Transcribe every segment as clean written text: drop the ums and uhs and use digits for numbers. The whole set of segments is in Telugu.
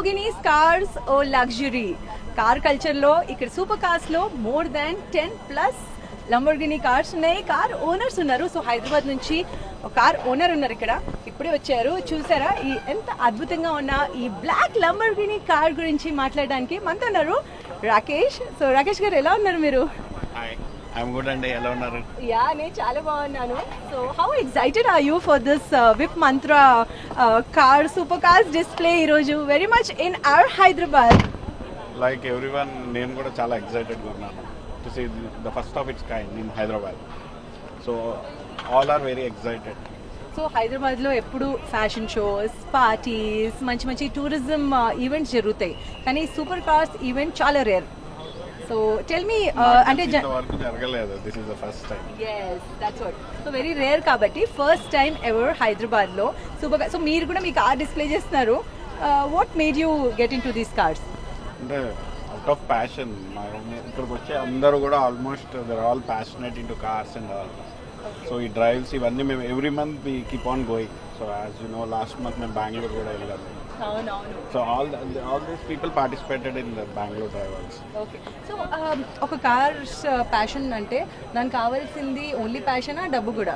Lamborghini's cars or luxury. Car కల్చర్లో ఇక్కడ సూపర్ కార్స్లో మోర్ దాన్ 10+ Lamborghini కార్స్ ఉన్నాయి. కార్ ఓనర్స్ ఉన్నారు. సో హైదరాబాద్ నుంచి ఒక కార్ ఓనర్ ఉన్నారు ఇక్కడ, ఇప్పుడే వచ్చారు. చూసారా ఈ ఎంత అద్భుతంగా ఉన్న ఈ బ్లాక్ Lamborghini కార్ గురించి మాట్లాడడానికి మనతో ఉన్నారు రాకేష్. సో రాకేష్ గారు ఎలా ఉన్నారు మీరు? I'm good అండి, ఎలా ఉన్నారు? యా నేను చాలా బాగున్నాను. So how excited are you for this whip Mantra car super cars display ఈరోజు very much in our Hyderabad? Like everyone, నేను కూడా చాలా ఎక్సైటెడ్గా ఉన్నాను to see the first of its kind in Hyderabad. So all are very excited. So హైదరాబాద్లో ఎప్పుడు ఫ్యాషన్ షోస్, పార్టీస్, మంచి మంచి టూరిజం ఈవెంట్స్ జరుగుతాయి, కానీ సూపర్ కార్స్ ఈవెంట్ చాలా రేర్. సో టెల్ మీ అంటే వరకు జరగలేదు, this is the first time. yes that's what. So very rare కాబట్టి ఫస్ట్ టైం ఎవర్ హైదరాబాద్లో సూపర్. సో మీరు కూడా మీ కార్ డిస్ప్లే చేస్తున్నారు. What made you get in to these cars? అంటే అవుట్ ఆఫ్ ప్యాషన్. ఇక్కడికి వచ్చే అందరూ కూడా almost their all passionate in to cars and all. So ఈ డ్రైవ్స్ ఇవన్నీ మేము every month we keep on going. So as you know last month మేము బెంగళూరు కూడా వెళ్ళాము. So all these people participated in the Bengaluru drivers. Okay. So ఒక కార్స్ ప్యాషన్ అంటే దానికి కావాల్సింది ఓన్లీ ప్యాషనా, డబ్బు కూడా?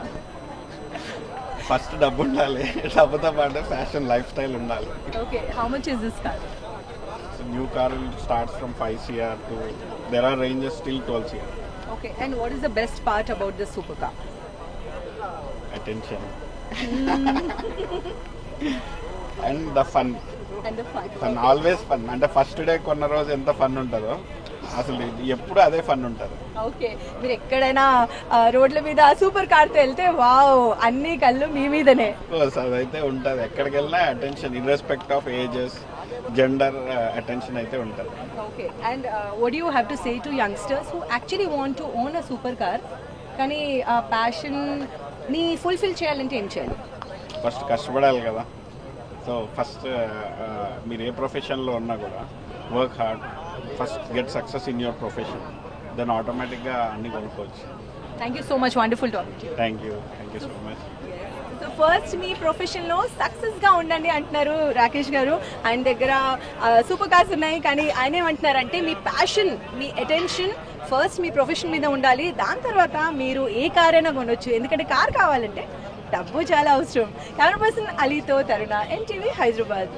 ఫస్ట్ డబ్బు ఉండాలి, డబ్బుతో పాటు ఫ్యాషన్ లైఫ్ స్టైల్ ఉండాలి. Okay. How much is this car? New car will start from 5 CR to there are ranges till 12 CR. Okay, and what is the best part about this supercar? Attention. And the fun. And the fun. Fun, okay. Always fun. అంటే ఫస్ట్ డే కొన్న రోజు ఎంత ఫన్ ఉంటుందో అసలు ఎప్పుడు అదే ఫన్ ఉంటుంది. ఓకే. మీరు ఎక్కడైనా రోడ్ల మీద సూపర్ కార్తో వెళ్తే వావ్ అన్ని కళ్ళు మీ మీదనే. అదైతే ఉంటుంది, ఎక్కడికి వెళ్ళినా attention irrespective of ages, gender attention అయితే ఉంటుంది. Okay. And what do you have to say to youngsters who actually want to own a super car, కానీ ఆ ప్యాషన్ని ఫుల్ఫిల్ చేయాలంటే ఏం చేయాలి? ఫస్ట్ కష్టపడాలి కదా. సో ఫస్ట్ మీరు ఏ ప్రొఫెషన్లో ఉన్నా కూడా work hard, first get success in your profession, then ఆటోమేటిక్గా అన్ని కొనుక్కోవచ్చు. Thank you so much, wonderful talking. Thank you so much. So first మీ ప్రొఫెషన్లో సక్సెస్గా ఉండండి అంటున్నారు రాకేష్ గారు. ఆయన దగ్గర సూపర్ కార్స్ ఉన్నాయి, కానీ ఆయన ఏమంటున్నారంటే మీ ప్యాషన్, మీ అటెన్షన్ ఫస్ట్ మీ ప్రొఫెషన్ మీద ఉండాలి, దాని తర్వాత మీరు ఏ కార్ అయినా కొనొచ్చు. ఎందుకంటే కార్ కావాలంటే డబ్బు చాలా అవసరం. కెమెరా పర్సన్ అలీతో తరుణ, NTV హైదరాబాద్.